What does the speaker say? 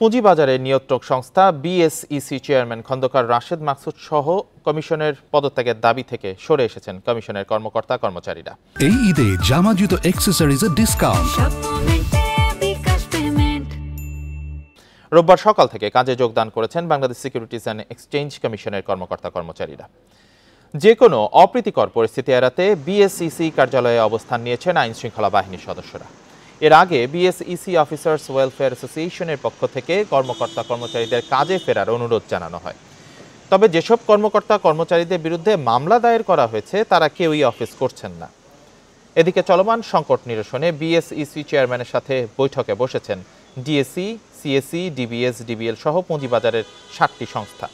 পুঁজিবাজারের নিয়ন্ত্রক সংস্থা BSEC chairman Khandakar Rashed Maksud সহ কমিশনের পদত্যাগের দাবি থেকে সরে এসেছেন কমিশনের কর্মকর্তা কর্মচারীরা। এই ঈদে জামা জুতো অ্যাক্সেসরিজের ডিসকাউন্ট। রোববার সকাল থেকে কাজে যোগদান করেছেন বাংলাদেশ সিকিউরিটিজ অ্যান্ড এক্সচেঞ্জ কমিশনের কর্মকর্তা কর্মচারীরা। যে কোনো অপ্রীতিকর পরিস্থিতি এড়াতে বিএসইসি কার্যালয়ে অবস্থান নিয়েছেন আইন শৃঙ্খলা বাহিনীর সদস্যরা। এর আগে বিএসইসি অফিসার্স ওয়েলফেয়ার অ্যাসোসিয়েশনের পক্ষ থেকে কর্মকর্তা কর্মচারীদের কাজে ফেরার অনুরোধ জানানো হয়। তবে যেসব কর্মকর্তা কর্মচারীদের বিরুদ্ধে মামলা দায়ের করা হয়েছে তারা কেউই অফিস করছেন না। এদিকে চলমান সংকট নিরসনে বিএসইসি চেয়ারম্যানের সাথে বৈঠকে বসেছেন ডিএসসি, সিএসসি, ডিবিএস, ডিবিএল সহ পুঁজিবাজারের 7টি সংস্থা।